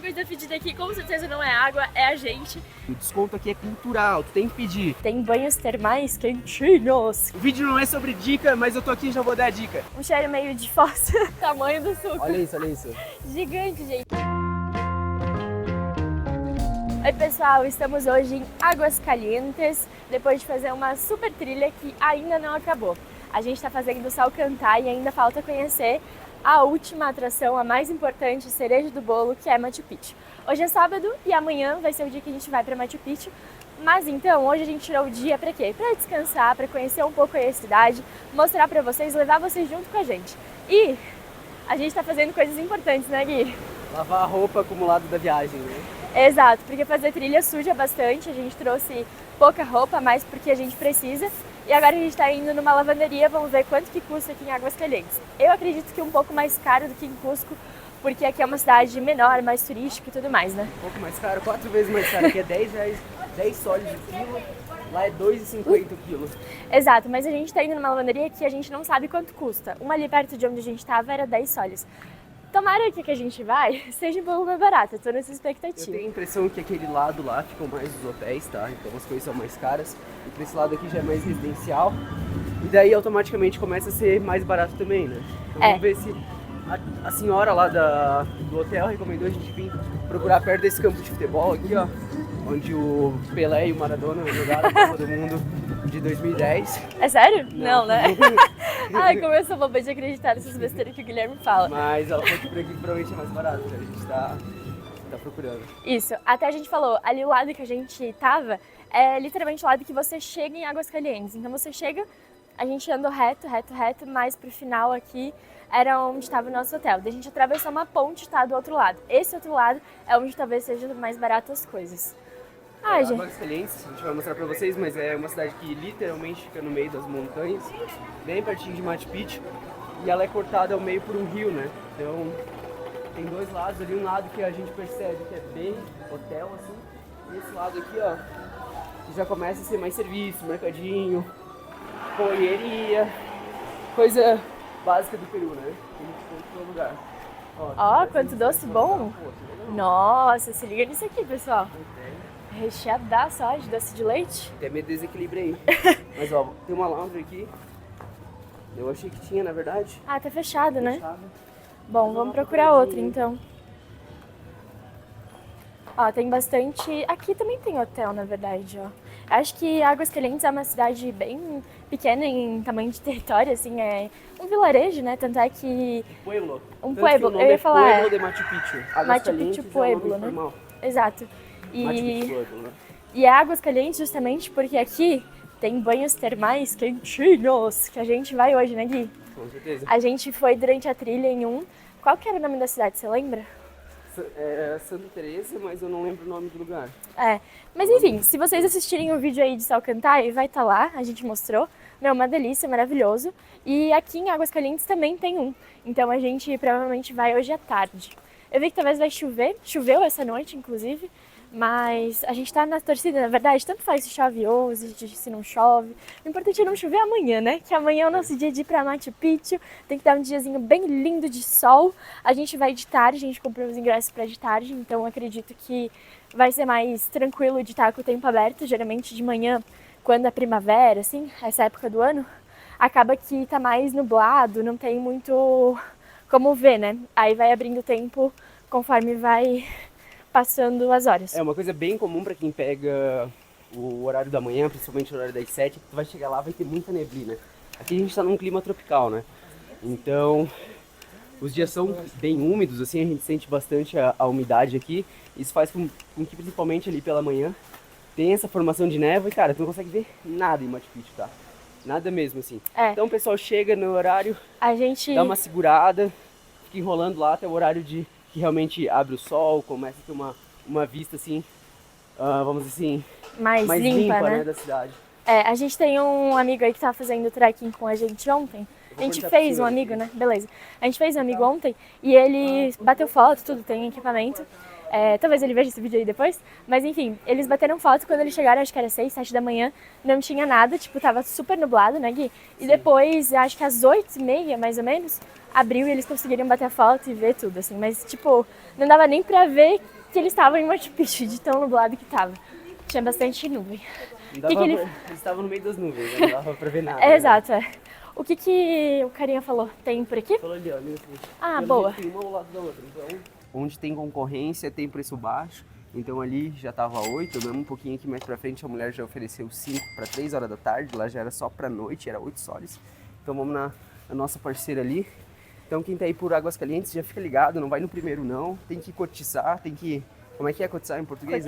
depois da pedida aqui, com certeza não é água, é a gente. O desconto aqui é cultural, tu tem que pedir. Tem banhos termais quentinhos. O vídeo não é sobre dica, mas eu tô aqui e já vou dar a dica. Um cheiro meio de fósforo. Tamanho do suco. Olha isso, olha isso. Gigante, gente. Oi pessoal, estamos hoje em Águas Calientes, depois de fazer uma super trilha que ainda não acabou. A gente está fazendo o sol cantar e ainda falta conhecer a última atração, a mais importante, cereja do bolo, que é Machu Picchu. Hoje é sábado e amanhã vai ser o dia que a gente vai para Machu Picchu. Mas então, hoje a gente tirou o dia para quê? Para descansar, para conhecer um pouco a cidade, mostrar para vocês, levar vocês junto com a gente. E a gente está fazendo coisas importantes, né, Gui? Lavar a roupa acumulada da viagem, né? Exato, porque fazer trilha suja bastante, a gente trouxe pouca roupa, mais porque a gente precisa. E agora a gente está indo numa lavanderia, vamos ver quanto que custa aqui em Águas Calientes. Eu acredito que um pouco mais caro do que em Cusco, porque aqui é uma cidade menor, mais turística e tudo mais, né? Um pouco mais caro, 4 vezes mais caro. Aqui é 10 reais, 10 soles de quilo, lá é 2,50 o quilo. Exato, mas a gente está indo numa lavanderia que a gente não sabe quanto custa. Uma ali perto de onde a gente estava era 10 soles. Tomara que a gente vai seja um pouco mais barato, eu tô nessa expectativa. Eu tenho a impressão que aquele lado lá ficam mais os hotéis, tá? Então as coisas são mais caras. E pra esse lado aqui já é mais residencial. E daí automaticamente começa a ser mais barato também, né? Então vamos ver se a senhora lá do hotel recomendou a gente vir procurar perto desse campo de futebol aqui, ó. Onde o Pelé e o Maradona jogaram a Copa do Mundo de 2010. É sério? Não, né? Ai, como eu sou boba de acreditar nessas besteiras que o Guilherme fala. Mas ela falou que por aqui provavelmente é mais barato, né? A gente tá procurando. Isso, até a gente falou, ali o lado que a gente tava é literalmente o lado que você chega em Águas Calientes. Então você chega, a gente andou reto, mas pro final aqui era onde estava o nosso hotel. Daí a gente atravessou uma ponte e tá do outro lado. Esse outro lado é onde talvez seja mais barato as coisas. Ai, gente. Águas Calientes, a gente vai mostrar pra vocês, mas é uma cidade que literalmente fica no meio das montanhas, bem pertinho de Machu Picchu, e ela é cortada ao meio por um rio, né? Então tem dois lados ali, um lado que a gente percebe que é bem hotel, assim, e esse lado aqui, ó, que já começa a ser mais serviço, mercadinho, correria, coisa básica do Peru, né? Tem em todo lugar. Ó, quanto doce bom! Nossa, se liga nisso aqui, pessoal. Recheadaço, ó, de doce de leite. Até meio desequilíbrio aí. Mas ó, tem uma laundry aqui. Eu achei que tinha, na verdade. Ah, tá fechado, né? Fechado. Bom, vamos procurar outra então. Ó, tem bastante... Aqui também tem hotel, na verdade, ó. Acho que Águas Calientes é uma cidade bem pequena em tamanho de território, assim, é um vilarejo, né? Tanto é que... Pueblo. Um pueblo, eu ia falar... Pueblo de Machu Picchu. Águas Machu Calientes Picchu Pueblo, é um nome né? formal. Exato. Machu Picchu Pueblo, né? E é Águas Calientes justamente porque aqui tem banhos termais quentinhos, que a gente vai hoje, né, Gui? Com certeza. A gente foi durante a trilha em um... Qual que era o nome da cidade, você lembra? É Santa Teresa, mas eu não lembro o nome do lugar. É, mas enfim, se vocês assistirem o vídeo aí de Sol Cantar, vai estar lá, a gente mostrou. Meu, uma delícia, maravilhoso. E aqui em Águas Calientes também tem um. Então a gente provavelmente vai hoje à tarde. Eu vi que talvez vai chover, choveu essa noite, inclusive. Mas a gente tá na torcida, na verdade, tanto faz se chove hoje, se não chove. O importante é não chover amanhã, né? Que amanhã é o nosso dia de ir pra Machu Picchu. Tem que dar um diazinho bem lindo de sol. A gente vai de tarde, a gente comprou os ingressos pra de tarde, então acredito que vai ser mais tranquilo de estar com o tempo aberto. Geralmente de manhã, quando é primavera, assim, essa época do ano, acaba que tá mais nublado, não tem muito como ver, né? Aí vai abrindo o tempo conforme vai passando as horas. É uma coisa bem comum pra quem pega o horário da manhã, principalmente o horário das 7, que tu vai chegar lá vai ter muita neblina. Aqui a gente tá num clima tropical, né? Então os dias são bem úmidos, assim, a gente sente bastante a umidade aqui. Isso faz com que principalmente ali pela manhã tem essa formação de névoa e, cara, tu não consegue ver nada em Machu Picchu, tá? Nada mesmo, assim. É. Então o pessoal chega no horário, A gente... dá uma segurada, fica enrolando lá até o horário que realmente abre o sol, começa a ter uma vista assim, vamos dizer assim, mais limpa, né? Da cidade. É, a gente tem um amigo aí que tava fazendo trekking com a gente ontem. A gente fez um amigo, né? Beleza. A gente fez um amigo ontem e ele bateu foto, tudo, tem equipamento. Talvez ele veja esse vídeo aí depois, mas enfim, eles bateram foto quando eles chegaram, acho que era 6, 7 da manhã, não tinha nada, tipo, tava super nublado, né, Gui? E depois, acho que às 8h30, mais ou menos, abriu e eles conseguiram bater a foto e ver tudo, assim, mas tipo, não dava nem pra ver que eles estavam em Machu Picchu, de tão nublado que tava. Tinha bastante nuvem. Não dava Eles estavam no meio das nuvens, né? Não dava pra ver nada. É, né? exato, é. O que o carinha falou? Tem por aqui? Falou ali, ó, ali na frente. Ah, Pelo boa. jeito tem uma ao lado da outra. Então, onde tem concorrência, tem preço baixo. Então ali já tava 8, mesmo um pouquinho aqui mais pra frente, a mulher já ofereceu 5 para 3 horas da tarde, lá já era só pra noite, era 8 soles. Então vamos na nossa parceira ali. Então quem tá aí por Águas Calientes já fica ligado, não vai no primeiro não, tem que cotizar, tem que... Como é que é cotizar em português?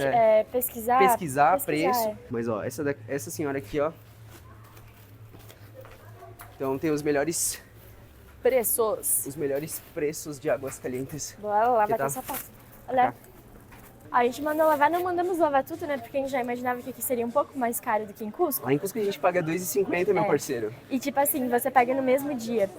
Pesquisar preço. é. Mas ó, essa senhora aqui, ó. Então tem os melhores preços de Águas Calientes. Bora lá, Que vai tá? ter sapato. Olha. A gente mandou lavar, não mandamos lavar tudo, né? Porque a gente já imaginava que aqui seria um pouco mais caro do que em Cusco. Lá em Cusco a gente paga R$2,50, meu É. parceiro. E tipo assim, você pega no mesmo dia.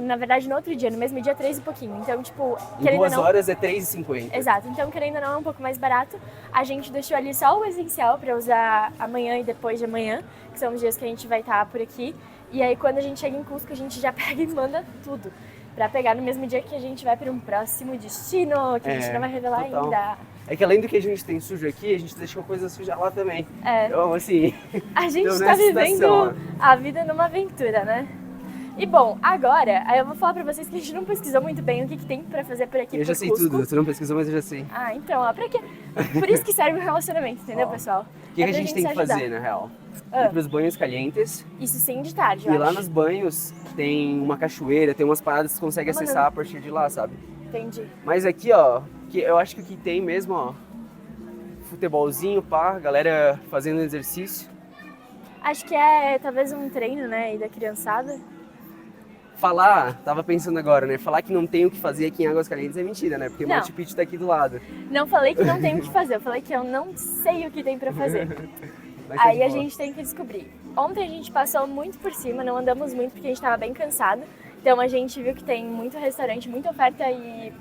Na verdade, no outro dia, no mesmo dia, 3 e pouquinho. Então, tipo, Em querendo ou 2 não... horas é R$3,50. Exato, então querendo ou não é um pouco mais barato. A gente deixou ali só o essencial pra usar amanhã e depois de amanhã, que são os dias que a gente vai estar por aqui. E aí quando a gente chega em Cusco, a gente já pega e manda tudo. Pra pegar no mesmo dia que a gente vai para um próximo destino, que a gente não vai revelar total. ainda. É que além do que a gente tem sujo aqui, a gente deixou coisa suja lá também. É. Então, assim... A gente então, tá nessa vivendo situação, a vida numa aventura, né? E bom, agora, aí eu vou falar pra vocês que a gente não pesquisou muito bem o que tem pra fazer por aqui eu por já sei Cusco. tudo, você não pesquisou, mas eu já sei. Ah, então, ó, pra quê? Por isso que serve o relacionamento, entendeu, Ó, pessoal? O que, É que a pra gente tem se que ajudar. fazer, na real? Ah. Ir pros banhos calientes. Isso sim de tarde, E eu lá acho. nos banhos tem uma cachoeira, tem umas paradas que você consegue Tá mandando. acessar a partir de lá, sabe? Entendi. Mas aqui, ó, que eu acho que o que tem mesmo, ó, futebolzinho, pá, galera fazendo exercício. Acho que é talvez um treino, né, aí da criançada. Falar, tava pensando agora, né? Falar que não tem o que fazer aqui em Águas Calientes é mentira, né? Porque Não. Machu Picchu tá aqui do lado. Não falei que não tem o que fazer, eu falei que eu não sei o que tem pra fazer. Mas tá Aí de a boa. gente tem que descobrir. Ontem a gente passou muito por cima, não andamos muito porque a gente tava bem cansado. Então a gente viu que tem muito restaurante, muita oferta e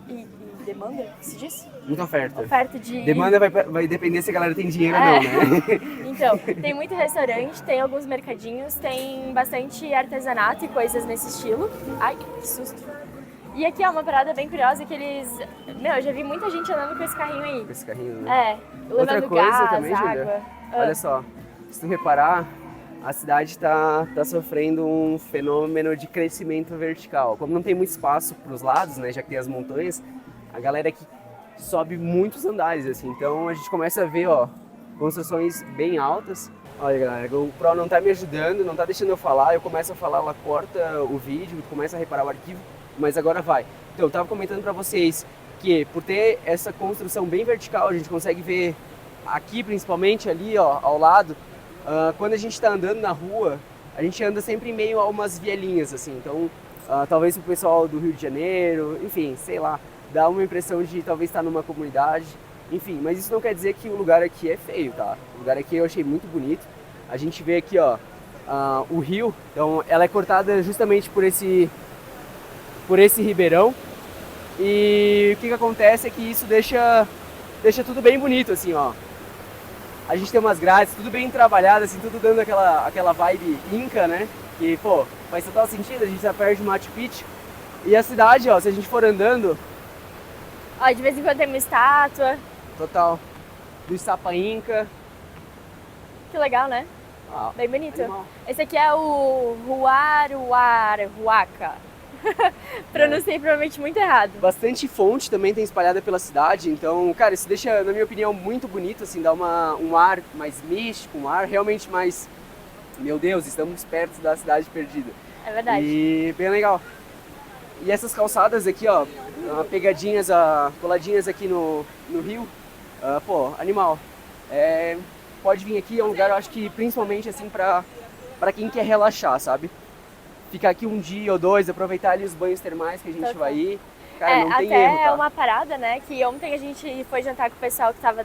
demanda, que se diz? Muita oferta. Oferta de... Demanda vai depender se a galera tem dinheiro ou É. não, né? Então, tem muito restaurante, tem alguns mercadinhos, tem bastante artesanato e coisas nesse estilo. Ai, que susto. E aqui é uma parada bem curiosa que eles... Meu, eu já vi muita gente andando com esse carrinho aí. Com esse carrinho, né? É, Outra levando coisa gás, também, água. Júlia, Ah, olha só, se tu reparar, a cidade tá sofrendo um fenômeno de crescimento vertical. Como não tem muito espaço para os lados, né, já que tem as montanhas, a galera aqui sobe muitos andares, assim. Então a gente começa a ver, ó, construções bem altas. Olha, galera, o Pro não tá me ajudando, não tá deixando eu falar. Eu começo a falar, ela corta o vídeo, começa a reparar o arquivo, mas agora vai. Então, eu tava comentando para vocês que por ter essa construção bem vertical, a gente consegue ver aqui, principalmente ali, ó, ao lado, quando a gente tá andando na rua, a gente anda sempre em meio a umas vielinhas, assim. Então, talvez o pessoal do Rio de Janeiro, enfim, sei lá, dá uma impressão de talvez estar numa comunidade, enfim, mas isso não quer dizer que o lugar aqui é feio, tá? O lugar aqui eu achei muito bonito. A gente vê aqui, ó, o rio, então ela é cortada justamente por esse ribeirão. E o que acontece é que isso deixa tudo bem bonito, assim, ó. A gente tem umas grades, tudo bem trabalhado, assim, tudo dando aquela vibe inca, né? Que, pô, faz total sentido, a gente tá perto de Machu Picchu. E a cidade, ó, se a gente for andando, Ó, de vez em quando tem uma estátua. total, do Sapa Inca. Que legal, né? Ah, Bem bonito. animal. Esse aqui é o Huaca. Pronunciei provavelmente muito errado. Bastante fonte também tem espalhada pela cidade, então, cara, isso deixa, na minha opinião, muito bonito, assim, dá um ar mais místico, um ar realmente mais, meu Deus, estamos perto da cidade perdida. É verdade. E bem legal. E essas calçadas aqui, ó, pegadinhas, coladinhas aqui no rio, pô, animal. Pode vir aqui, é um lugar, eu acho que principalmente assim pra quem quer relaxar, sabe? Ficar aqui um dia ou dois, aproveitar ali os banhos termais que a gente Total. vai ir. Cara, não tem até erro, tá? uma parada, né, que ontem a gente foi jantar com o pessoal que tava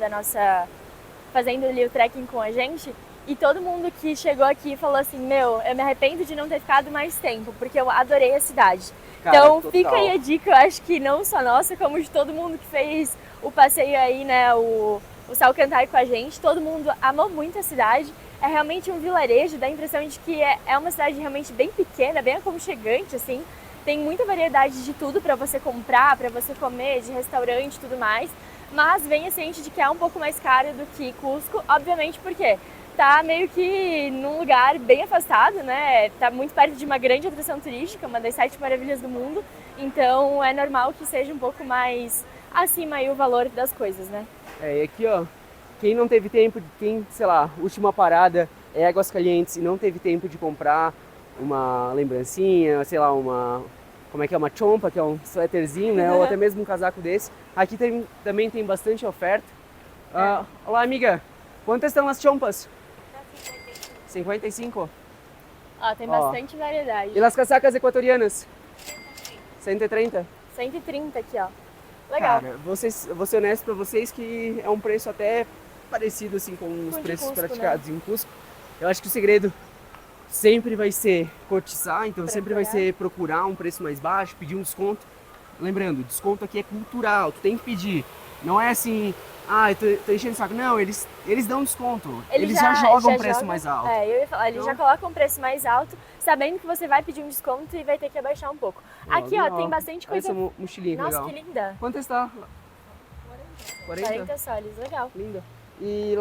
fazendo ali o trekking com a gente, e todo mundo que chegou aqui falou assim, meu, eu me arrependo de não ter ficado mais tempo, porque eu adorei a cidade. Cara, Então total. fica aí a dica, eu acho que não só nossa, como de todo mundo que fez o passeio aí, né, o Salcantay com a gente, todo mundo amou muito a cidade. É realmente um vilarejo, dá a impressão de que é uma cidade realmente bem pequena, bem aconchegante, assim. Tem muita variedade de tudo para você comprar, para você comer, de restaurante e tudo mais. mas venha ciente de que é um pouco mais caro do que Cusco, obviamente porque tá meio que num lugar bem afastado, né? Tá muito perto de uma grande atração turística, uma das 7 maravilhas do mundo, então é normal que seja um pouco mais acima aí o valor das coisas, né? E aqui, ó, quem não teve tempo, quem, sei lá, última parada é Aguascalientes e não teve tempo de comprar uma lembrancinha, sei lá, como é que é, uma chompa, que é um suéterzinho, né, ou até mesmo um casaco desse. Aqui também tem bastante oferta. Olá, amiga, quantas estão as chompas? 55? Ó, tem bastante variedade. E as casacas equatorianas? 130? 130 aqui, ó. Legal. Cara, vou ser honesto pra vocês que é um preço até parecido assim com os preços Cusco, praticados em Cusco. Eu acho que o segredo sempre vai ser cotizar, então sempre vai ser procurar um preço mais baixo, pedir um desconto. Lembrando, desconto aqui é cultural, tu tem que pedir. Não é assim, eu tô enchendo o saco. Não, eles dão desconto. Eles já jogam um preço mais alto. Eu ia falar, eles já colocam um preço mais alto, sabendo que você vai pedir um desconto e vai ter que abaixar um pouco. Aqui, ó, tem bastante coisa. Essa mochilinha, nossa, legal. que linda. Quanto está? 40 soles, legal. Linda. E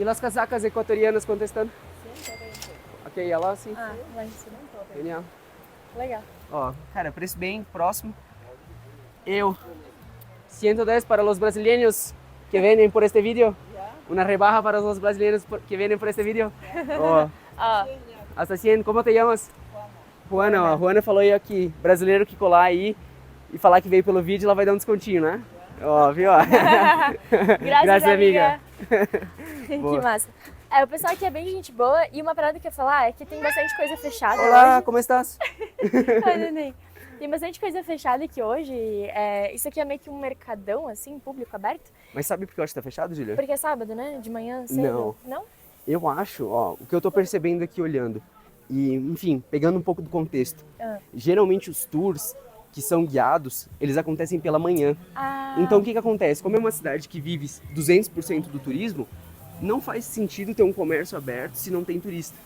as casacas equatorianas, quanto estão? 140. Ok, ela sim. Lá em cima. Genial. Legal. Ó, cara, preço bem próximo. 110 para os brasileiros que vêm por este vídeo. Uma rebaja para os brasileiros que vêm por este vídeo. Hasta 100. Como te chamas? Juana. Ó, Juana falou aí que brasileiro que colar aí e falar que veio pelo vídeo, ela vai dar um descontinho, né? Ó, viu? Graças, amiga. Que Boa. massa. O pessoal aqui é bem gente boa e uma parada que eu ia falar é que tem bastante coisa fechada. Olá, hoje. como estás? Oi, neném. Tem bastante coisa fechada aqui hoje. Isso aqui é meio que um mercadão, assim, público aberto. Mas sabe por que eu acho que tá fechado, Julia? Porque é sábado, né? De manhã, cedo. Não? Eu acho, ó, o que eu tô percebendo aqui olhando, e enfim, pegando um pouco do contexto, geralmente os tours que são guiados, eles acontecem pela manhã. Então o que acontece? Como é uma cidade que vive 200% do turismo, não faz sentido ter um comércio aberto se não tem turista.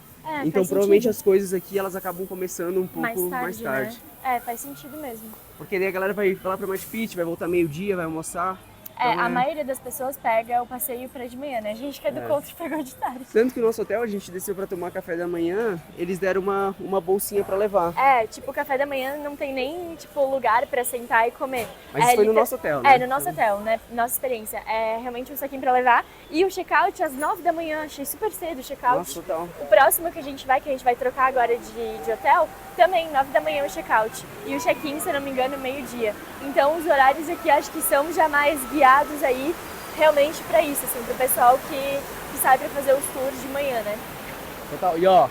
Então provavelmente as coisas aqui elas acabam começando um pouco mais tarde. Né? Faz sentido mesmo. Porque daí a galera vai lá pra Machu Picchu, vai voltar meio-dia, vai almoçar. Então, a maioria das pessoas pega o passeio pra de manhã, né? A gente que é do contra pegou de tarde. Tanto que no nosso hotel a gente desceu pra tomar café da manhã, eles deram uma bolsinha pra levar. Tipo, o café da manhã não tem nem, tipo, lugar pra sentar e comer. Mas isso foi no nosso hotel, né? No nosso hotel, né? Nossa experiência. É realmente um saquinho pra levar. E o check-out às 9 da manhã, achei super cedo o check-out. Nossa, total. O próximo que a gente vai trocar agora de hotel, também 9 da manhã o check-out. E o check-in, se eu não me engano, meio-dia. Então os horários aqui acho que são já mais guiados aí realmente pra isso, assim, pro pessoal que sai pra fazer os tours de manhã, né? Total. E ó,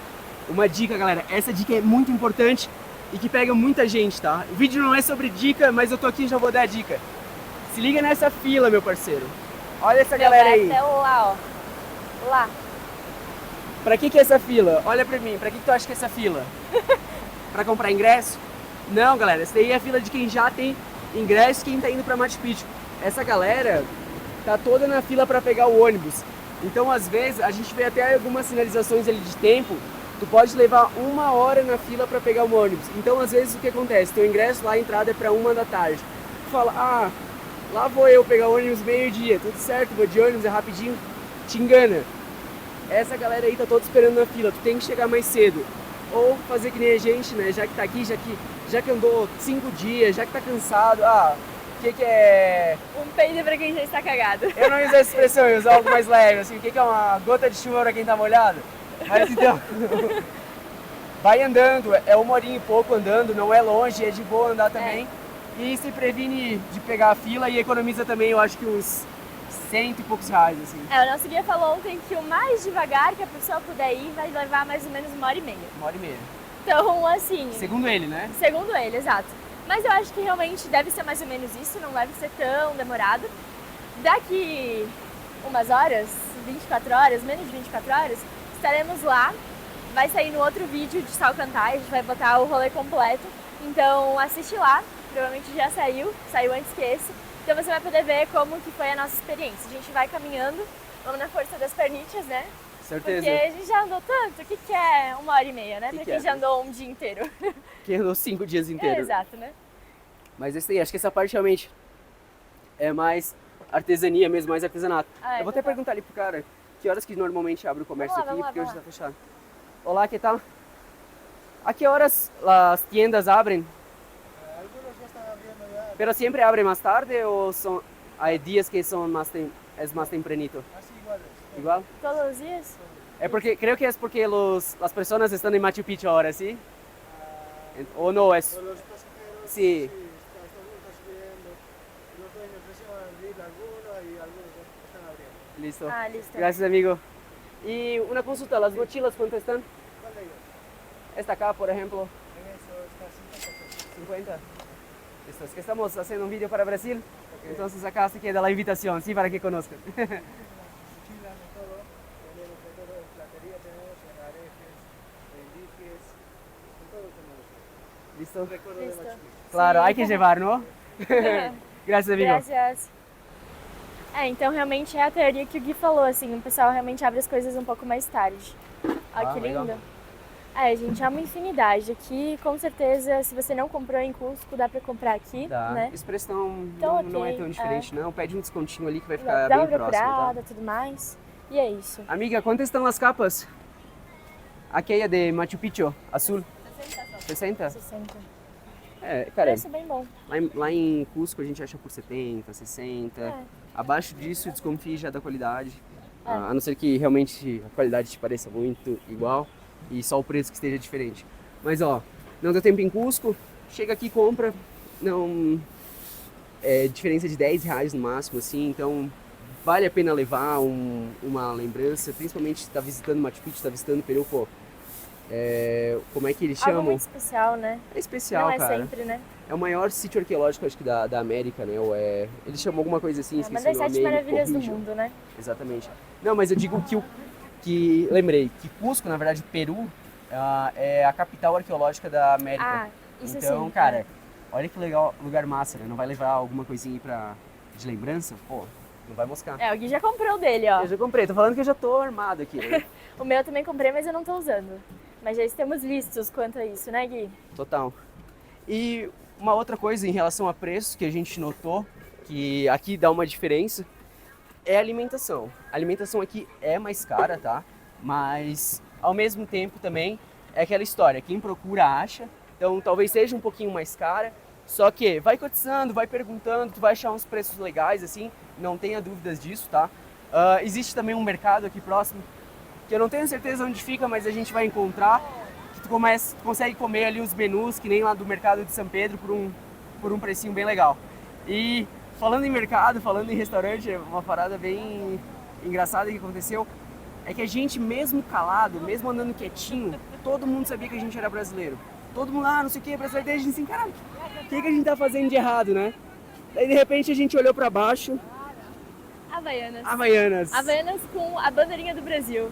uma dica, galera, essa dica é muito importante e que pega muita gente, tá? O vídeo não é sobre dica, mas eu tô aqui e já vou dar a dica. Se liga nessa fila, meu parceiro. Olha essa galera aí. Até lá, ó. Lá. Pra que é essa fila? Olha pra mim, pra que tu acha que é essa fila? Pra comprar ingresso? Não, galera, essa daí é a fila de quem já tem ingresso e quem tá indo pra Machu Picchu. Essa galera tá toda na fila pra pegar o ônibus. Então, às vezes, a gente vê até algumas sinalizações ali de tempo. Tu pode levar 1 hora na fila pra pegar o ônibus. Então, às vezes, o que acontece? Teu ingresso lá, a entrada é pra 1 da tarde. Tu fala, lá vou eu pegar o ônibus meio-dia. Tudo certo, vou de ônibus, é rapidinho. Te engana. Essa galera aí tá toda esperando na fila. Tu tem que chegar mais cedo. Ou fazer que nem a gente, né? Já que tá aqui, já que andou 5 dias, já que tá cansado. O que é... Um peido pra quem já está cagado. Eu não ia usar essa expressão, eu ia usar algo mais leve, assim, o que é uma gota de chuva pra quem tá molhado? Mas então, vai andando, é 1 horinha e pouco andando, não é longe, é de boa andar também. E se previne de pegar a fila e economiza também, eu acho que uns 100 e poucos reais, assim. O nosso guia falou ontem que o mais devagar que a pessoa puder ir vai levar mais ou menos 1h30. 1h30. Então, assim... Segundo ele, né? Segundo ele, exato. Mas eu acho que realmente deve ser mais ou menos isso, não deve ser tão demorado. Daqui umas horas, 24 horas, menos de 24 horas, estaremos lá. Vai sair no outro vídeo de Salcantay, a gente vai botar o rolê completo. Então assiste lá, provavelmente já saiu antes que esse. Então você vai poder ver como que foi a nossa experiência. A gente vai caminhando, vamos na força das pernitas, né? Certeza. Porque a gente já andou tanto, o que é 1h30, né? Pra quem já andou um dia inteiro. Quem andou 5 dias inteiros. Exato, né? Mas esse aí, acho que essa parte realmente é mais artesania mesmo, mais artesanato. Ah, Eu vou até então tá. perguntar ali pro cara que horas que normalmente abre o comércio Vamos lá, aqui, vamos lá, porque hoje vamos tá fechado. Olá, que tal? ¿A qué horas las tiendas abren? Algunos ya están abriendo ya, ¿Pero siempre abre más tarde o hay días que son es más tempranito? así iguales. Igual? Todos os dias? Creo que es porque las personas están en Machu Picchu ahora, ¿sí? ¿O no es? Con los pasajeros, Sí. está subiendo. Los dueños recién van a abrir algunos y algunos ya están abriendo. Listo. Ah, listo. Gracias, amigo. Y una consulta, ¿las mochilas cuánto están? ¿Cuál de ellos? Esta acá, por ejemplo, En eso está 50 pesos. 50. Listo, es que estamos haciendo un vídeo para Brasil, entonces acá se queda la invitación, sí, para que conozcan. Mochilas de todo, tenemos de todo, en platería tenemos, en arejes, en dijes, en todo tenemos. Listo. Recuerdo de Listo. Machu Picchu. Claro, Sim. hay que llevar, ¿no? Gracias, amigo. Gracias. Então realmente é a teoria que o Gui falou, assim, o pessoal realmente abre as coisas um pouco mais tarde. Olha Ah, que legal. lindo. Gente, é uma infinidade aqui, com certeza, se você não comprou em Cusco, dá pra comprar aqui, Dá. né? Esse preço não, Então, não é ok, tão diferente, não. Pede um descontinho ali que vai Dá ficar uma bem próximo, tá? procurada, tudo mais. E é isso. Amiga, ¿cuántas están las capas? Aquella de Machu Picchu, azul. 60? 60. Cara, Preço bem bom. lá em Cusco a gente acha por 70, 60. É. Abaixo disso, desconfie já da qualidade. É. A não ser que realmente a qualidade te pareça muito igual e só o preço que esteja diferente. Mas ó, não deu tempo em Cusco, chega aqui e compra. Não. É diferença de R$10 no máximo, assim, então vale a pena levar uma lembrança, principalmente se está visitando Machu Picchu, está visitando Peru, pô. Como é que eles Algo chamam? muito especial, né? É especial, não é cara. sempre, né? É o maior sítio arqueológico, acho que da América, né? Eles chamam alguma coisa assim, É uma esqueci das o nome. 7 maravilhas do corrijam. mundo, né? Exatamente. Não, mas eu digo que lembrei, que Cusco, na verdade, Peru, é a capital arqueológica da América. Ah, isso então, sim. cara, olha que legal, lugar massa, né? Não vai levar alguma coisinha aí de lembrança? Pô, não vai moscar. O Gui já comprou o dele, ó. Eu já comprei, tô falando que eu já tô armado aqui, né? O meu eu também comprei, mas eu não tô usando. Mas já estamos listos quanto a isso, né, Gui? Total. E uma outra coisa em relação a preço que a gente notou, que aqui dá uma diferença, é a alimentação. A alimentação aqui é mais cara, tá? Mas ao mesmo tempo também é aquela história, quem procura acha. Então talvez seja um pouquinho mais cara, só que vai cotizando, vai perguntando, tu vai achar uns preços legais assim, não tenha dúvidas disso, tá? Existe também um mercado aqui próximo, que eu não tenho certeza onde fica, mas a gente vai encontrar, que tu consegue comer ali os menus, que nem lá do mercado de São Pedro, por um precinho bem legal. E falando em mercado, falando em restaurante, uma parada bem engraçada que aconteceu, é que a gente mesmo calado, mesmo andando quietinho, todo mundo sabia que a gente era brasileiro. Todo mundo, não sei o que, brasileiro, daí a gente assim, caralho, o que a gente tá fazendo de errado, né? Daí de repente a gente olhou pra baixo, Havaianas. Havaianas. Havaianas com a bandeirinha do Brasil.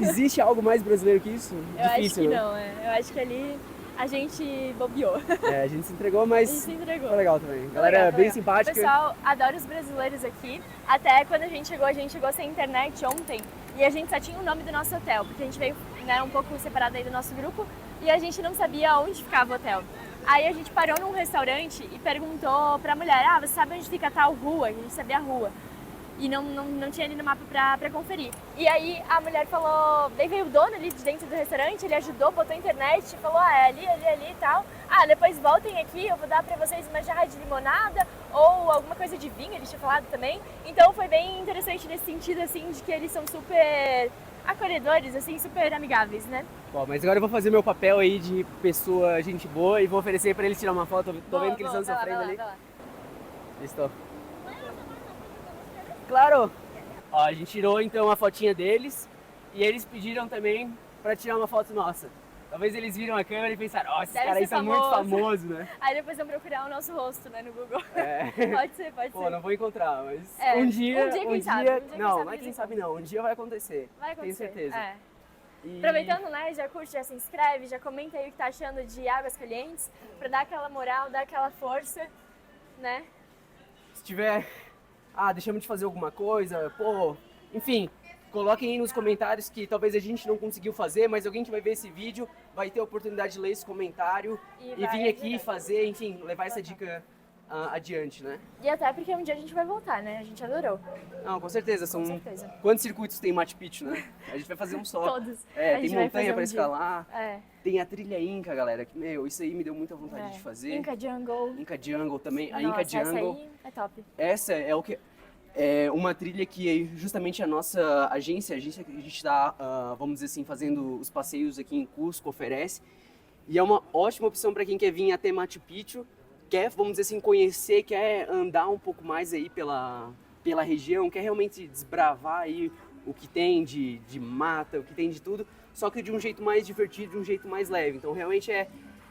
Existe algo mais brasileiro que isso? Eu acho Difícil, que né? não, Eu acho que ali a gente bobeou. A gente se entregou, A mas gente se entregou. foi legal também. Foi Galera legal, foi bem legal. simpática. O pessoal adora os brasileiros aqui. Até quando a gente chegou sem internet ontem e a gente só tinha o nome do nosso hotel, porque a gente veio, né, um pouco separado aí do nosso grupo e a gente não sabia onde ficava o hotel. Aí a gente parou num restaurante e perguntou pra mulher, você sabe onde fica tal rua? A gente sabia a rua. E não tinha ali no mapa pra conferir. E aí a mulher falou, daí veio o dono ali de dentro do restaurante, ele ajudou, botou a internet, falou, é ali e tal. Depois voltem aqui, eu vou dar pra vocês uma jarra de limonada ou alguma coisa de vinho, ele tinha falado também. Então foi bem interessante nesse sentido, assim, de que eles são super acolhedores, assim, super amigáveis, né? Bom, mas agora eu vou fazer meu papel aí de pessoa, gente boa, e vou oferecer pra eles tirar uma foto. Tô vendo que eles estão sofrendo ali. Listo. Claro! Ó, a gente tirou então a fotinha deles e eles pediram também pra tirar uma foto nossa. Talvez eles viram a câmera e pensaram, esse Deve cara aí ser tá muito famoso. famoso, né? Aí depois vão procurar o nosso rosto, né, no Google. É. Pode ser. Pô, não vou encontrar, mas Um dia, dia, quem sabe, não é eles quem sabe encontram. não, um dia vai acontecer. Vai acontecer. Tenho certeza. E... Aproveitando, né, já curte, já se inscreve, já comenta aí o que tá achando de Águas Calientes, pra dar aquela moral, dar aquela força, né? Se tiver, deixamos de fazer alguma coisa, enfim, coloquem aí nos comentários que talvez a gente não conseguiu fazer, mas alguém que vai ver esse vídeo vai ter a oportunidade de ler esse comentário e vai vir aqui ajudar. fazer, enfim, levar essa dica adiante, né? E até porque um dia a gente vai voltar, né? A gente adorou. Não, com certeza. São... Com certeza. Quantos circuitos tem em Machu Picchu, né? A gente vai fazer um só. Todos. É, A tem gente vai montanha fazer pra um dia. escalar. É. Tem a trilha Inca, galera. Que, meu, isso aí me deu muita vontade de fazer. Inca Jungle. Inca Jungle também. A Nossa, Inca Jungle. essa aí é top. Essa é o que é uma trilha que justamente a nossa agência que a gente está, vamos dizer assim, fazendo os passeios aqui em Cusco oferece. E é uma ótima opção para quem quer vir até Machu Picchu, quer, vamos dizer assim, conhecer, quer andar um pouco mais aí pela região, quer realmente desbravar aí o que tem de mata, o que tem de tudo, só que de um jeito mais divertido, de um jeito mais leve. Então realmente é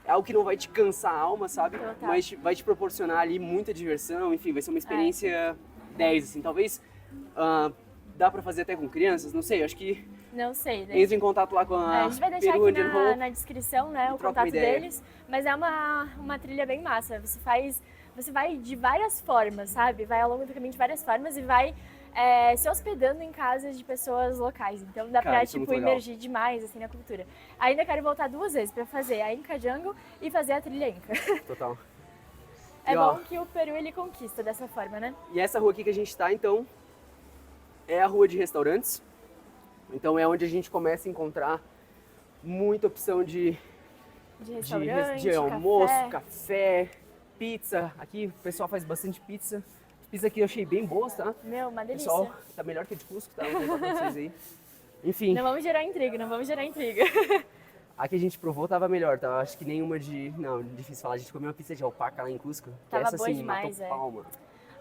algo que não vai te cansar a alma, sabe? Total. Mas vai te proporcionar ali muita diversão, enfim, vai ser uma experiência 10, assim, talvez dá pra fazer até com crianças, não sei, acho que Não sei, né? entra em contato lá com a A gente vai deixar Peru aqui Indian Hope. na descrição, né, o troca uma contato ideia. deles, mas é uma trilha bem massa. Você vai de várias formas, sabe? Vai ao longo do caminho de várias formas e vai se hospedando em casas de pessoas locais. Então dá Cara, pra, isso é tipo, muito legal. imergir demais, assim, na cultura. Ainda quero voltar 2 vezes pra fazer a Inca Jungle e fazer a trilha Inca. Total. É E, ó, bom que o Peru, ele conquista dessa forma, né? E essa rua aqui que a gente tá, então, é a rua de restaurantes. Então é onde a gente começa a encontrar muita opção de De almoço, café. café, pizza. Aqui o pessoal faz bastante pizza. Pizza aqui eu achei bem boas, tá? Meu, uma delícia. Pessoal, tá melhor que a de Cusco, tá? Vou contar pra vocês aí. Enfim, Não vamos gerar intriga, não vamos gerar intriga. a que a gente provou tava melhor, tá? Acho que nenhuma de... Não, difícil falar. A gente comeu uma pizza de alpaca lá em Cusco. Que Tava essa, boa assim, demais, matou palma.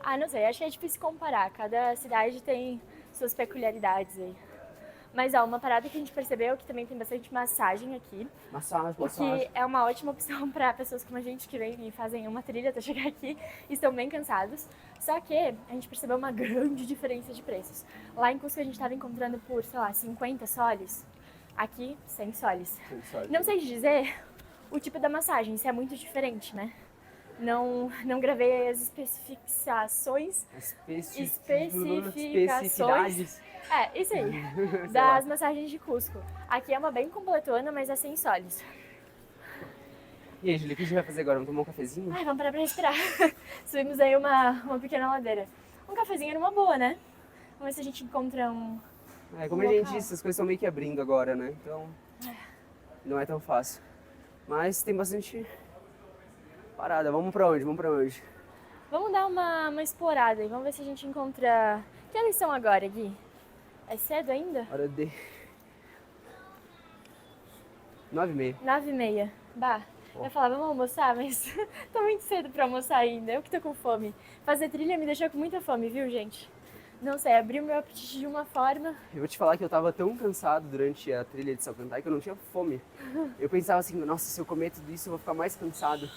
Ah, não sei, acho que é difícil comparar. Cada cidade tem suas peculiaridades aí. Mas ó, uma parada que a gente percebeu é que também tem bastante massagem aqui. Massagem, O massagem. que é uma ótima opção para pessoas como a gente que vem e fazem uma trilha até chegar aqui e estão bem cansados. Só que a gente percebeu uma grande diferença de preços. Lá em Cusco a gente estava encontrando por, sei lá, 50 soles. Aqui, 100 soles. Não sei dizer o tipo da massagem, isso é muito diferente, né? Não gravei as especificações. Especificidades. É, isso aí. Das massagens de Cusco. Aqui é uma bem completona, mas é 100 soles. E aí, Julia, o que a gente vai fazer agora? Vamos tomar um cafezinho? Ai, vamos parar pra respirar. Subimos aí uma pequena ladeira. Um cafezinho era uma boa, né? Vamos ver se a gente encontra um... Como a gente disse, as coisas estão meio que abrindo agora, né? Então, não é tão fácil. Mas tem bastante parada. Vamos pra onde? Vamos dar uma explorada aí. Vamos ver se a gente encontra... Que horas são agora, Gui? É cedo ainda? Hora de... 9h30. 9h30. Bah, eu ia falar, vamos almoçar, mas tá muito cedo pra almoçar ainda. Eu que tô com fome. Fazer trilha me deixou com muita fome, viu, gente? Não sei, abriu meu apetite de uma forma. Eu vou te falar que eu tava tão cansado durante a trilha de Salcantay que eu não tinha fome. Eu pensava assim, nossa, se eu comer tudo isso eu vou ficar mais cansado.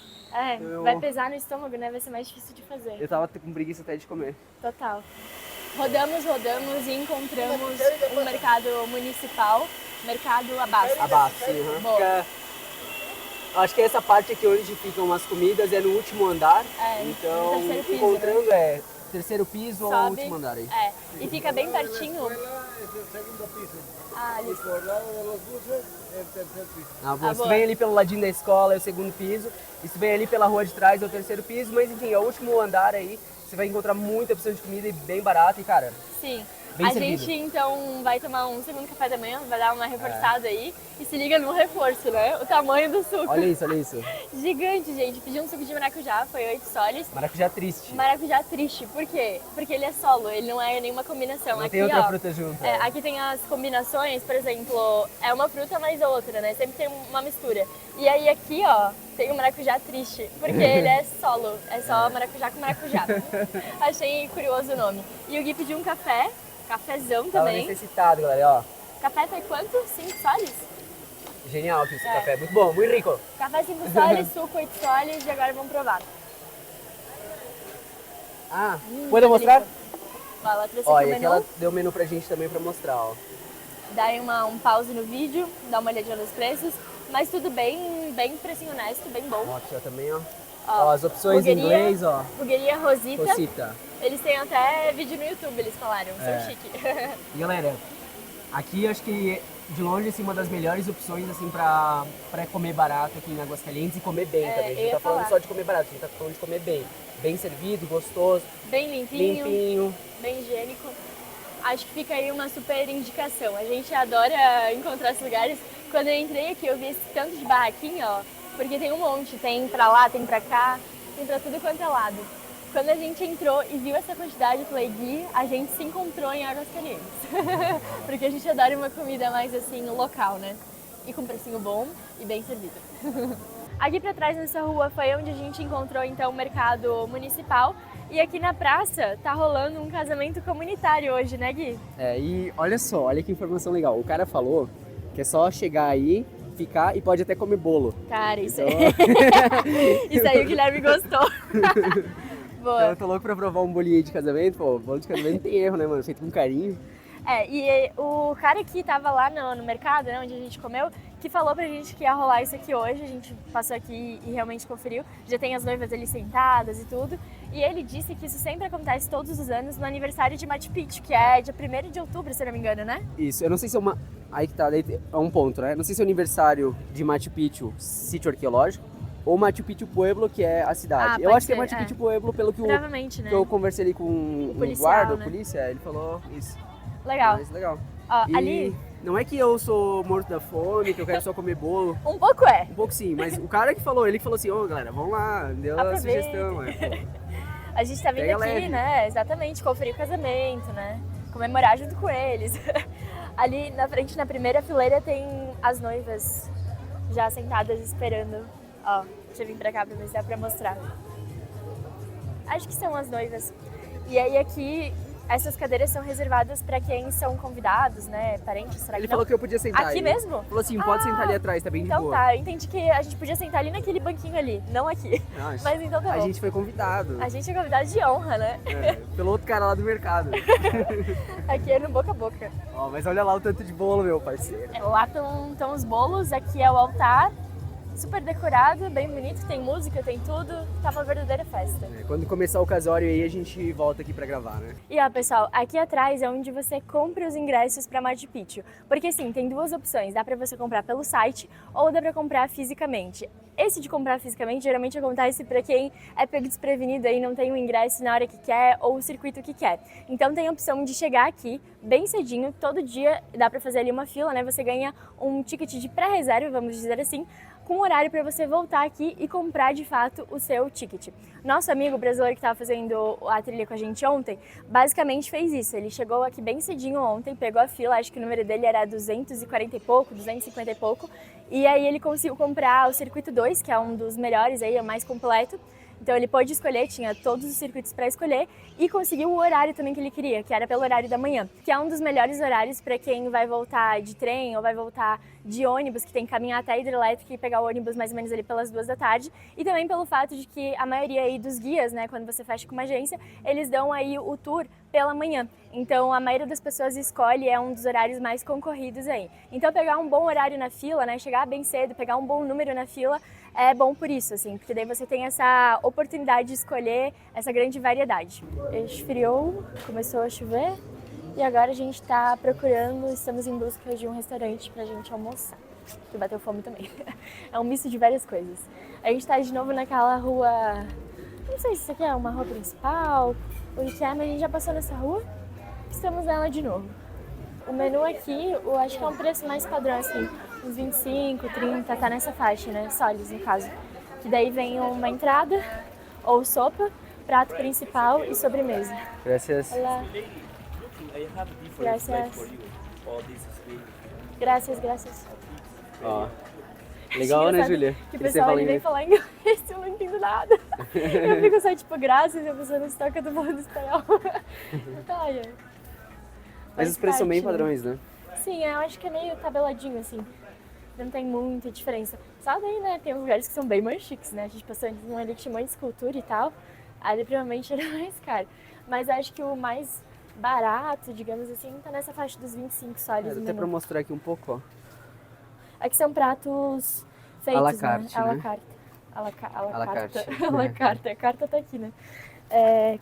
Vai pesar no estômago, né? Vai ser mais difícil de fazer. Eu tava com preguiça até de comer. Total. Rodamos e encontramos um mercado municipal, mercado Abasto. Abaixo, sim. Boa. Fica... Acho que essa parte aqui onde ficam as comidas é no último andar. Então, no terceiro piso, encontrando terceiro piso ou Sobe. último andar aí. E fica bem pertinho. Escuela es el segundo piso. Ah, Y por lado de los buses, el tercer piso. Se boa. vem ali pelo ladinho da escola é o segundo piso, e se vem ali pela rua de trás é o terceiro piso, mas enfim, é o último andar aí, você vai encontrar muita opção de comida e bem barata e cara, sim. Bem a servido. gente então vai tomar um segundo café da manhã, vai dar uma reforçada aí e se liga no reforço, né? O tamanho do suco. olha isso. Gigante, gente. Pedi um suco de maracujá, foi 8 soles. Maracujá triste. Maracujá triste, por quê? Porque ele é solo, ele não é nenhuma combinação. Não Aqui, tem outra ó, fruta junto. aqui tem as combinações, por exemplo, é uma fruta mais outra, né? Sempre tem uma mistura. E aí aqui, ó, tem o maracujá triste, porque ele é solo, é só maracujá com maracujá. Achei curioso o nome. E o Gui pediu um cafezão Tava também. necessitado, galera, ó. Café foi quanto? 5 soles? Genial aqui esse café, muito bom, muito rico. Café 5 soles, suco 8 soles e agora vamos provar. Pode mostrar? Ó, ela trouxe Ó, aqui o e aqui menu. ela deu o menu pra gente também pra mostrar, ó. Dá aí um pause no vídeo, dá uma olhadinha nos preços, mas tudo bem precinho honesto, bem bom. Ó, aqui ó, também, ó. Ó, Ó, as opções em hamburgueria- inglês, ó. Hamburgueria Rosita. Rosita. Eles têm até vídeo no YouTube, eles falaram, são É. chique. E galera, Aqui acho que de longe assim, uma das melhores opções assim para comer barato aqui em Aguascalientes e comer bem também. A eu gente ia tá falando falar. só de comer barato, a gente tá falando de comer bem. Bem servido, gostoso, Bem limpinho, limpinho. bem higiênico. Acho que fica aí uma super indicação. A gente adora encontrar esses lugares. Quando eu entrei aqui, eu vi esse tanto de barraquinha, ó, porque tem um monte, tem pra lá, tem pra cá, tem pra tudo quanto é lado. Quando a gente entrou e viu essa quantidade, eu falei, Gui, a gente se encontrou em Aguascalientes. Porque a gente adora uma comida mais assim, local, né? E com precinho bom e bem servida. Aqui pra trás nessa rua foi onde a gente encontrou então o mercado municipal. E aqui na praça tá rolando um casamento comunitário hoje, né, Gui? E olha só, olha que informação legal. O cara falou que é só chegar aí, ficar e pode até comer bolo. Cara, isso Então... aí. Isso aí o Guilherme gostou. Boa. Então eu tô louco pra provar um bolinho aí de casamento. Pô, bolo de casamento não tem erro, né, mano? Feito com carinho. E o cara que tava lá no mercado, né, onde a gente comeu, que falou pra gente que ia rolar isso aqui hoje, a gente passou aqui e realmente conferiu, já tem as noivas ali sentadas e tudo, e ele disse que isso sempre acontece todos os anos no aniversário de Machu Picchu, que é dia 1º de outubro, se não me engano, né? Isso, eu não sei se é uma... Aí que tá, daí é um ponto, né? Não sei se é o aniversário de Machu Picchu, sítio arqueológico, ou Machu Picchu Pueblo, que é a cidade. Eu pode acho que é ser, Machu Picchu Pueblo, pelo que, provavelmente, né? que eu conversei ali com um policial, guarda, né? a polícia, ele falou isso. Legal. Mas legal. Ó, E ali, não é que eu sou morto da fome, que eu quero só comer bolo. um pouco é. Um pouco sim, mas o cara que falou, ele que falou assim, ô galera, vamos lá, deu a Aproveita. sugestão, pô. A gente tá vindo Pega aqui, leve. né, exatamente, conferir o casamento, né, comemorar junto com eles. Ali na frente, na primeira fileira, tem as noivas já sentadas esperando. Ó, deixa eu vir pra cá pra ver se dá pra mostrar. Acho que são as noivas. E aí aqui, essas cadeiras são reservadas pra quem são convidados, né, parentes, será que Ele não? falou que eu podia sentar Aqui aí. mesmo? Falou assim, pode sentar ali atrás, tá bem de Então boa. tá, eu entendi que a gente podia sentar ali naquele banquinho ali, não aqui. Não, Mas então tá a bom. gente foi convidado. A gente é convidado de honra, né? Pelo outro cara lá do mercado. Aqui é no boca a boca. Ó, mas olha lá o tanto de bolo, meu parceiro. Lá estão os bolos, aqui é o altar, super decorado, bem bonito, tem música, tem tudo, tá uma verdadeira festa. Quando começar o casório aí, a gente volta aqui pra gravar, né? E ó, pessoal, aqui atrás é onde você compra os ingressos para Machu Picchu. Porque assim, tem duas opções, dá para você comprar pelo site ou dá para comprar fisicamente. Esse de comprar fisicamente geralmente acontece para quem é pego desprevenido aí, não tem o ingresso na hora que quer ou o circuito que quer. Então tem a opção de chegar aqui bem cedinho, todo dia dá para fazer ali uma fila, né? Você ganha um ticket de pré-reserva, vamos dizer assim, com horário para você voltar aqui e comprar de fato o seu ticket. Nosso amigo brasileiro que estava fazendo a trilha com a gente ontem, basicamente fez isso. Ele chegou aqui bem cedinho ontem, pegou a fila, acho que o número dele era 240 e pouco, 250 e pouco, e aí ele conseguiu comprar o Circuito 2, que é um dos melhores aí, é o mais completo. Então ele pôde escolher, tinha todos os circuitos para escolher e conseguiu o horário também que ele queria, que era pelo horário da manhã, que é um dos melhores horários para quem vai voltar de trem ou vai voltar de ônibus, que tem que caminhar até a hidrelétrica e pegar o ônibus mais ou menos ali pelas 2 da tarde, e também pelo fato de que a maioria aí dos guias, né, quando você fecha com uma agência, eles dão aí o tour pela manhã. Então a maioria das pessoas escolhe, é um dos horários mais concorridos aí. Então pegar um bom horário na fila, né, chegar bem cedo, pegar um bom número na fila, é bom por isso, assim, porque daí você tem essa oportunidade de escolher essa grande variedade. Esfriou, começou a chover e agora a gente está procurando, estamos em busca de um restaurante pra gente almoçar, que bateu fome também. É um misto de várias coisas. A gente está de novo naquela rua, não sei se isso aqui é uma rua principal, o que é, mas a gente já passou nessa rua, estamos nela de novo. O menu aqui, eu acho que é um preço mais padrão, assim, uns 25, 30, tá nessa faixa, né? Solis, no caso. Que daí vem uma entrada, ou sopa, prato principal e sobremesa. Graças. Olá. Graças. Graças, graças. Ó. Legal, né, Engraçado Júlia? Que o Você pessoal fala ele vem inglês. falar inglês, eu não entendo nada. Eu fico só tipo, graças, e a pessoa não se toca do mundo espanhol. Ai, ai. Mas os preços são bem padrões, né? Sim, eu acho que é meio tabeladinho, assim. Não tem muita diferença. Só daí, né, tem lugares que são bem mais chiques, né? A gente passou num ali que tinha muita escultura e tal. Ali provavelmente era mais caro. Mas acho que o mais barato, digamos assim, tá nessa faixa dos 25 soles. Até pra mostrar aqui um pouco, ó. Aqui são pratos feitos, À la carte, né? À la né? carte. À la À la carte. carte. À la carte. A carta tá aqui, né?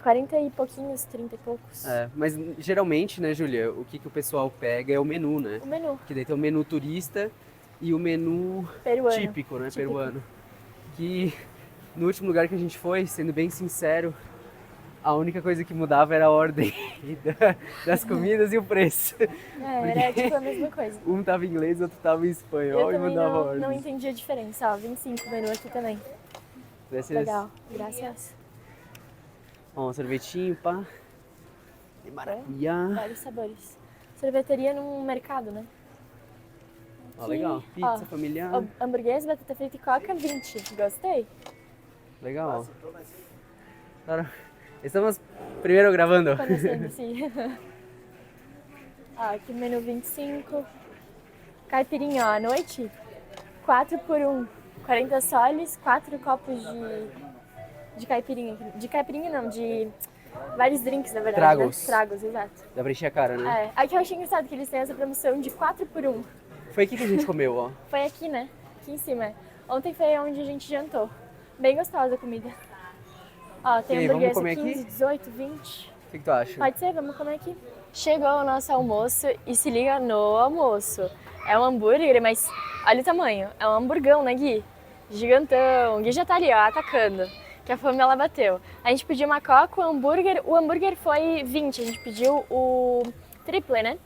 40 e pouquinhos, 30 e poucos. Mas geralmente, né, Júlia, o que o pessoal pega é o menu, né? O menu. Que daí tem o menu turista e o menu Peruano. típico, né, Típico. peruano. Que no último lugar que a gente foi, sendo bem sincero, a única coisa que mudava era a ordem das comidas e o preço. Era tipo a mesma coisa. Um tava em inglês, outro tava em espanhol Eu e também mudava a não ordem. entendi a diferença. Ó, 25 menu aqui também. Desses... Legal, graças. Ó, um sorvetinho, pá. De maracujá. Vários sabores. Sorveteria num mercado, né? Ó, legal. Pizza familiar. Hamburguesa, batata frita e coca, 20. Gostei. Legal. Claro. Estamos primeiro gravando. Conhecendo, sim. Ó, aqui menu 25. Caipirinha, ó, à noite, 4 por 1. 40 soles, 4 copos de caipirinha. De caipirinha não, de vários drinks, na verdade. Tragos. Né? Tragos, exato. Dá pra encher a cara, né? Aqui eu achei engraçado que eles têm essa promoção de 4 por 1. Foi aqui que a gente comeu, ó. Foi aqui, né? Aqui em cima. Ontem foi onde a gente jantou. Bem gostosa a comida. Ó, tem E aí, hamburguesa vamos comer 15, aqui? 18, 20. O que tu acha? Pode ser, vamos comer aqui. Chegou o nosso almoço e se liga no almoço. É um hambúrguer, mas olha o tamanho. É um hamburgão, né, Gui? Gigantão. O Gui já tá ali, ó, atacando. Que a fome ela bateu. A gente pediu uma coca, o hambúrguer foi 20. A gente pediu o triple, né?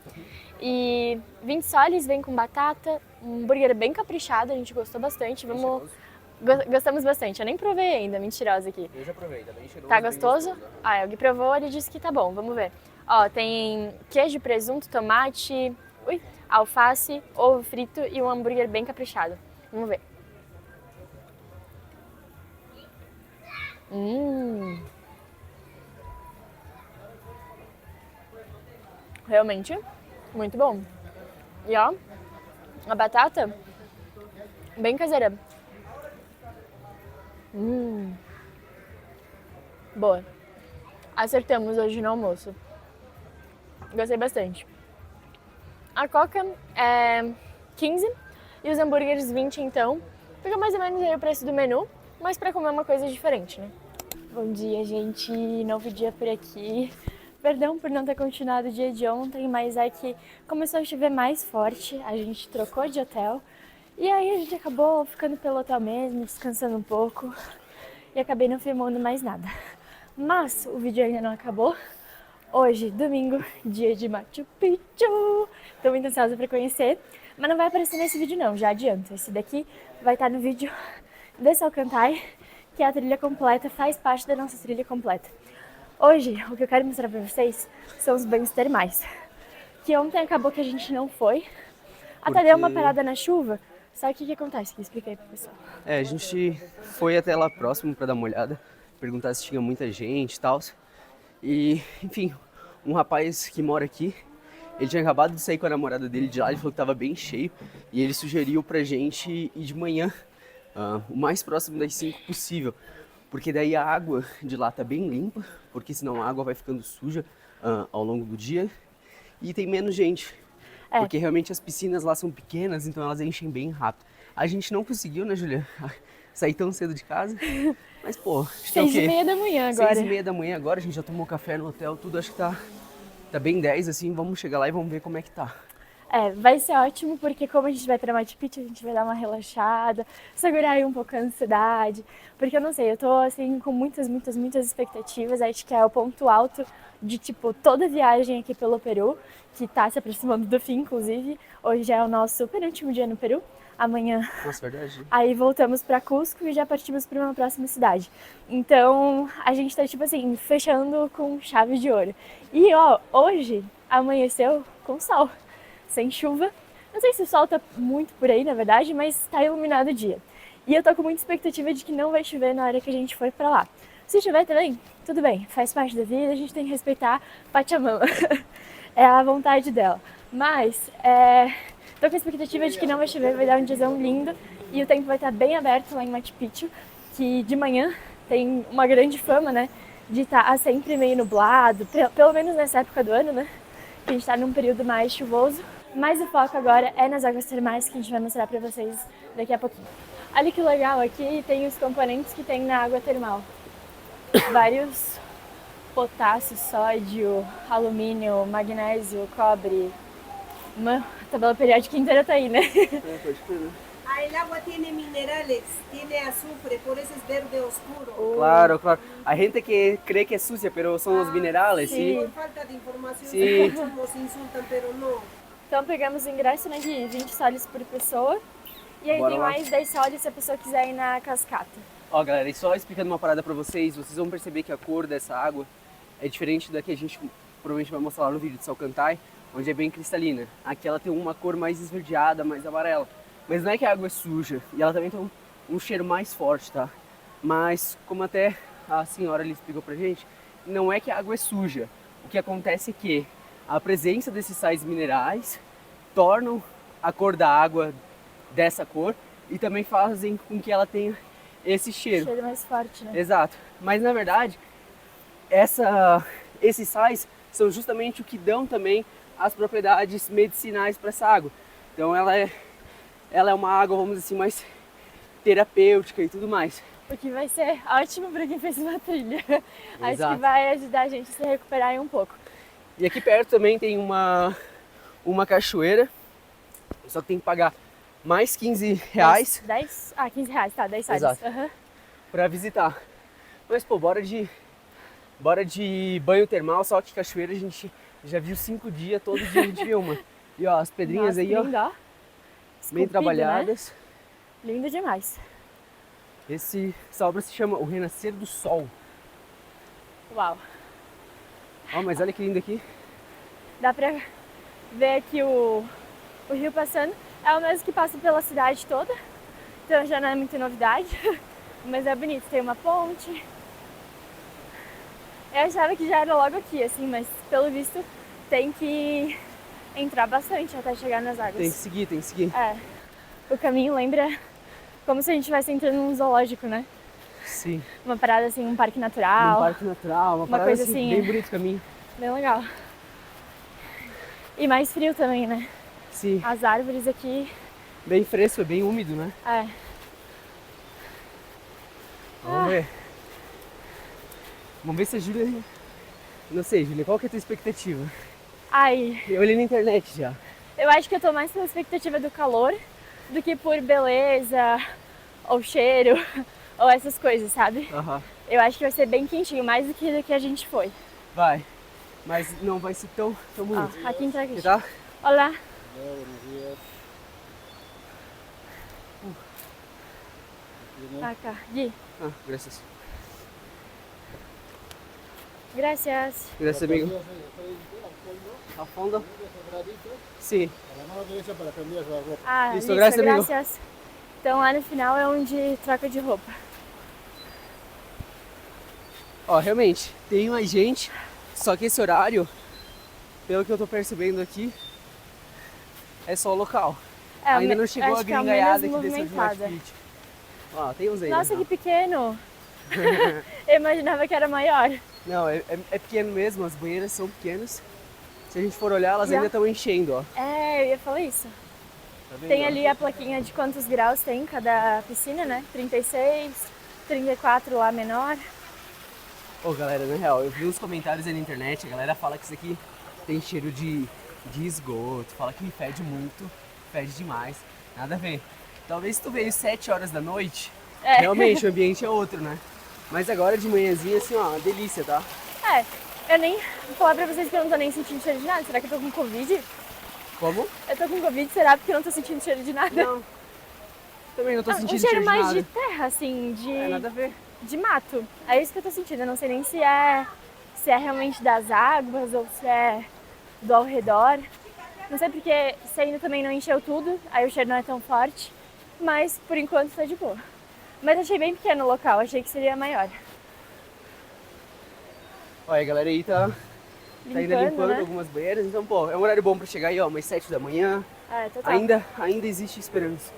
E 20 soles, vem com batata. Um hambúrguer bem caprichado, a gente gostou bastante. Gostamos bastante. Eu nem provei ainda, mentirosa aqui. Eu já provei, tá bem cheiroso. Tá gostoso? O Gui provou, ele disse que tá bom, vamos ver. Ó, tem queijo, presunto, tomate, alface, ovo frito e um hambúrguer bem caprichado. Vamos ver. Realmente, muito bom. E ó, a batata, bem caseira. Boa. Acertamos hoje no almoço. Gostei bastante. A coca é 15 e os hambúrgueres 20, então. Fica mais ou menos aí o preço do menu, mas pra comer uma coisa diferente, né? Bom dia, gente. Novo dia por aqui. Perdão por não ter continuado o dia de ontem, mas é que começou a chover mais forte, a gente trocou de hotel e aí a gente acabou ficando pelo hotel mesmo, descansando um pouco e acabei não filmando mais nada. Mas o vídeo ainda não acabou. Hoje, domingo, dia de Machu Picchu. Tô muito ansiosa pra conhecer, mas não vai aparecer nesse vídeo não, já adianto. Esse daqui vai estar no vídeo de Salcantay, que é a trilha completa, faz parte da nossa trilha completa. Hoje, o que eu quero mostrar pra vocês são os banhos termais. Que ontem acabou que a gente não foi. Até deu uma parada na chuva. Só que o que acontece? Explica aí pro pessoal. A gente foi até lá próximo pra dar uma olhada, perguntar se tinha muita gente e tal. E, enfim, um rapaz que mora aqui, ele tinha acabado de sair com a namorada dele de lá, ele falou que tava bem cheio. E ele sugeriu pra gente ir de manhã, o mais próximo das 5 possível. Porque daí a água de lá tá bem limpa, porque senão a água vai ficando suja ao longo do dia. E tem menos gente, porque realmente as piscinas lá são pequenas, então elas enchem bem rápido. A gente não conseguiu, né, Julia, sair tão cedo de casa, mas pô... 6h30 da manhã agora. 6h30 da manhã agora, a gente já tomou café no hotel, tudo, acho que tá bem 10, assim, vamos chegar lá e vamos ver como é que tá. Vai ser ótimo, porque como a gente vai pra Machu Picchu, a gente vai dar uma relaxada, segurar aí um pouco a ansiedade, porque eu não sei, eu tô assim com muitas expectativas, acho que é o ponto alto de tipo toda a viagem aqui pelo Peru, que tá se aproximando do fim, inclusive, hoje já é o nosso penúltimo dia no Peru, amanhã. Nossa, verdade. Aí voltamos pra Cusco e já partimos pra uma próxima cidade. Então, a gente tá tipo assim, fechando com chave de ouro. E ó, hoje amanheceu com sol. Sem chuva. Não sei se o sol tá muito por aí, na verdade, mas tá iluminado o dia. E eu tô com muita expectativa de que não vai chover na hora que a gente for pra lá. Se chover também, tudo bem, faz parte da vida, a gente tem que respeitar Pachamama. É a vontade dela. Mas, tô com a expectativa de que não vai chover, vai dar um diazão lindo e o tempo vai estar bem aberto lá em Machu Picchu, que de manhã tem uma grande fama, né, de estar sempre meio nublado, pelo menos nessa época do ano, né, que a gente tá num período mais chuvoso. Mas o foco agora é nas águas termais, que a gente vai mostrar pra vocês daqui a pouquinho. Olha que legal, aqui tem os componentes que tem na água termal. Vários potássio, sódio, alumínio, magnésio, cobre. A tabela periódica inteira tá aí, né? Pode crer. Ah, el agua tiene minerales, tiene azufre, por eso es verde oscuro. Claro, claro. A gente que cree que es sucia, pero son los minerales, sí. ¿sí? Por falta de información, Sí. muchos nos insultan, pero no. Então pegamos o ingresso, né, de 20 soles por pessoa. E aí Bora tem lá. mais 10 soles se a pessoa quiser ir na cascata. Ó, galera, e só explicando uma parada pra vocês vão perceber que a cor dessa água é diferente da que a gente provavelmente vai mostrar lá no vídeo de Salcantay, onde é bem cristalina. Aqui ela tem uma cor mais esverdeada, mais amarela. Mas não é que a água é suja, e ela também tem um cheiro mais forte, tá? Mas, como até a senhora ali explicou pra gente, não é que a água é suja. O que acontece é que a presença desses sais minerais tornam a cor da água dessa cor e também fazem com que ela tenha esse cheiro. Cheiro mais forte, né? Exato. Mas na verdade, esses sais são justamente o que dão também as propriedades medicinais para essa água. Então ela é uma água, vamos dizer assim, mais terapêutica e tudo mais. O que vai ser ótimo para quem fez uma trilha. Acho Exato. que vai ajudar a gente a se recuperar aí um pouco. E aqui perto também tem uma cachoeira, só que tem que pagar mais 15 reais 10? Ah, 15 reais, tá, 10 soles. Exato. Aham. para visitar. Mas pô, bora de banho termal, só que cachoeira a gente já viu 5 dias, todo dia a gente vê uma. E ó, as pedrinhas Nossa, aí, que ó, lindo, ó. bem Esculpido, trabalhadas. Né? Lindo demais. Essa obra se chama O Renascer do Sol. Uau. Ó, mas olha que lindo aqui. Dá pra ver aqui o rio passando. É o mesmo que passa pela cidade toda, então já não é muita novidade, mas é bonito. Tem uma ponte. Eu achava que já era logo aqui, assim, mas pelo visto tem que entrar bastante até chegar nas águas. Tem que seguir, tem que seguir. É, o caminho lembra como se a gente estivesse entrando num zoológico, né? Sim. Uma parada assim, um parque Um natural, parque natural, uma parada coisa assim, assim, bem é. bonito o caminho. bem legal. E mais frio também, né? Sim, As árvores aqui, bem fresco, é bem úmido, né? é. Vamos ver. Vamos ver se a Júlia... Não sei, Júlia, qual que é a tua expectativa? Ai, Eu olhei na internet já. eu acho que eu tô mais pela expectativa do calor do que por beleza, ou cheiro, ou essas coisas, sabe? Aham. Eu acho que vai ser bem quentinho, mais do que a gente foi. Vai. Mas não vai ser tão Ó, bonito. aqui entra aqui. Tá? Olá. Hola, buenos días. Tá cá. Gui. Ah, graças. Gracias. Graças, amigo. A fundo? Sim. A la mano derecha para cambiar la ropa. Ah, Listo, listo, graças, amigo. gracias. Então lá no final é onde troca de roupa. Ó, realmente, tem mais gente, só que esse horário, pelo que eu tô percebendo aqui, é só o local. É, Ainda não chegou acho a que é o gringaiada menos que desceu de Machu movimentada. Picchu. Ó, tem uns aí. Nossa, né? que pequeno! Eu imaginava que era maior. Não, é pequeno mesmo, as banheiras são pequenas. Se a gente for olhar, elas Já. ainda estão enchendo, ó. É, eu ia falar isso. Tá vendo? Tem ó? ali a plaquinha de quantos graus tem cada piscina, né? 36, 34 lá menor. Ô, galera, na real, eu vi uns comentários aí na internet, a galera fala que isso aqui tem cheiro de esgoto, fala que fede muito, fede demais. Nada a ver. Talvez se tu veio 7 horas da noite, É. realmente o ambiente é outro, né? Mas agora de manhãzinha, assim, ó, uma delícia, tá? É, eu nem vou falar pra vocês que eu não tô nem sentindo cheiro de nada. Será que eu tô com Covid? Como? Eu tô com Covid, será? Porque eu não tô sentindo cheiro de nada. Não. Também não tô Ah, sentindo um cheiro de mais nada. de terra, assim, É, nada a ver. de mato. É isso que eu tô sentindo. Eu não sei nem se é realmente das águas ou se é do ao redor. Não sei porque se ainda também não encheu tudo, aí o cheiro não é tão forte. Mas por enquanto tá de boa. Mas achei bem pequeno o local, achei que seria maior. Olha, a galera aí tá ainda limpando né? algumas banheiras. Então, pô, é um horário bom pra chegar aí, ó, umas 7 da manhã. É, total. Ainda existe esperança.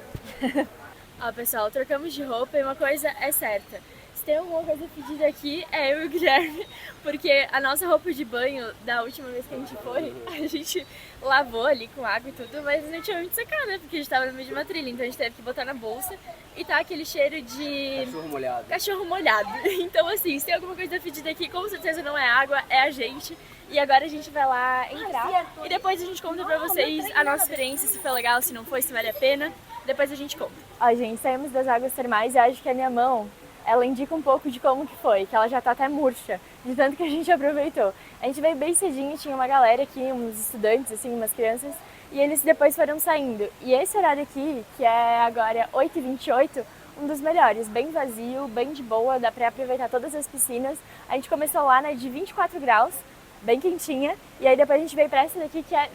Ó, pessoal, trocamos de roupa e uma coisa é certa. tem alguma coisa pedida aqui, é eu e o Guilherme, porque a nossa roupa de banho da última vez que a gente foi, a gente lavou ali com água e tudo, mas não tinha onde secar, né? Porque a gente tava no meio de uma trilha, então a gente teve que botar na bolsa e tá aquele cheiro de Cachorro molhado. cachorro molhado. Então assim, se tem alguma coisa pedida aqui, com certeza não é água, é a gente. E agora a gente vai lá entrar e depois a gente conta pra vocês a nossa experiência, se foi legal, se não foi, se vale a pena. Depois a gente conta. Ó, gente, saímos das águas termais e acho que a minha mão, ela indica um pouco de como que foi, que ela já tá até murcha, de tanto que a gente aproveitou. A gente veio bem cedinho, tinha uma galera aqui, uns estudantes, assim, umas crianças, e eles depois foram saindo. E esse horário aqui, que é agora 8h28, um dos melhores, bem vazio, bem de boa, dá pra aproveitar todas as piscinas. A gente começou lá na de 24 graus, bem quentinha, e aí depois a gente veio pra essa daqui que é...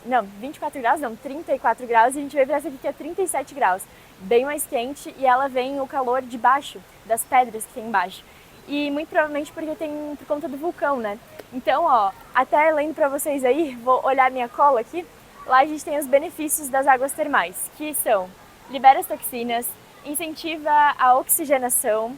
Não, 24 graus não, 34 graus, e a gente veio pra essa aqui que é 37 graus. Bem mais quente, e ela vem o calor de baixo, das pedras que tem embaixo. E muito provavelmente porque tem por conta do vulcão, né? Então, ó, até lendo pra vocês aí, vou olhar minha cola aqui. Lá a gente tem os benefícios das águas termais, que são: libera as toxinas, incentiva a oxigenação,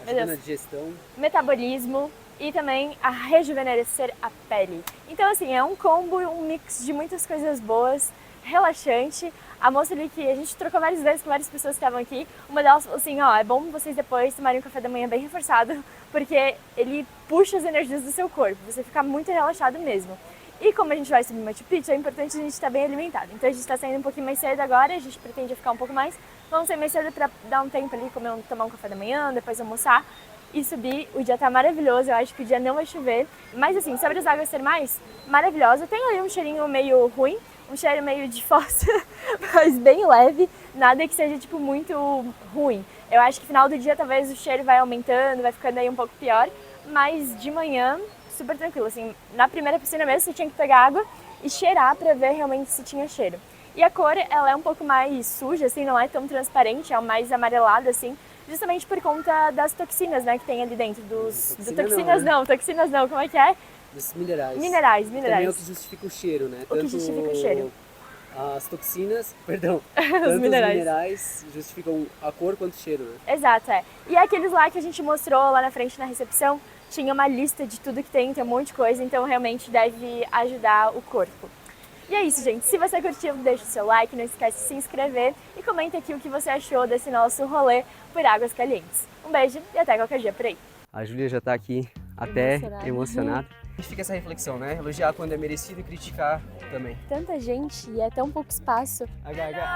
Ajuda na digestão. metabolismo e também a rejuvenescer a pele. Então assim, é um combo, um mix de muitas coisas boas, relaxante. A moça ali que a gente trocou várias vezes com várias pessoas que estavam aqui, uma delas falou assim, ó, é bom vocês depois tomarem um café da manhã bem reforçado, porque ele puxa as energias do seu corpo, você fica muito relaxado mesmo. E como a gente vai subir Machu Picchu, é importante a gente estar bem alimentado. Então a gente está saindo um pouquinho mais cedo agora, a gente pretende ficar um pouco mais. Vamos sair mais cedo para dar um tempo ali, tomar um café da manhã, depois almoçar e subir. O dia tá maravilhoso, eu acho que o dia não vai chover. Mas assim, sobre as águas termais, maravilhosa. Tem ali um cheirinho meio ruim, um cheiro meio de fósforo, mas bem leve, nada que seja tipo muito ruim. Eu acho que no final do dia talvez o cheiro vai aumentando, vai ficando aí um pouco pior, mas de manhã super tranquilo, assim, na primeira piscina mesmo você tinha que pegar água e cheirar pra ver realmente se tinha cheiro. E a cor, ela é um pouco mais suja, assim, não é tão transparente, é mais amarelada, assim, justamente por conta das toxinas, né, que tem ali dentro dos... Toxinas não, como é que é? Dos minerais. Minerais. Também é o que justifica o cheiro, né? O que justifica o cheiro. As toxinas, perdão, tanto os minerais justificam a cor quanto o cheiro, né? Exato, é. E aqueles lá que a gente mostrou lá na frente na recepção, tinha uma lista de tudo que tem um monte de coisa, então realmente deve ajudar o corpo. E é isso, gente. Se você curtiu, deixa o seu like, não esquece de se inscrever e comenta aqui o que você achou desse nosso rolê por Águas Calientes. Um beijo e até qualquer dia por aí. A Júlia já tá aqui até emocionada. A gente fica essa reflexão, né? Elogiar quando é merecido e criticar também. Tanta gente e é tão pouco espaço. A Gaga.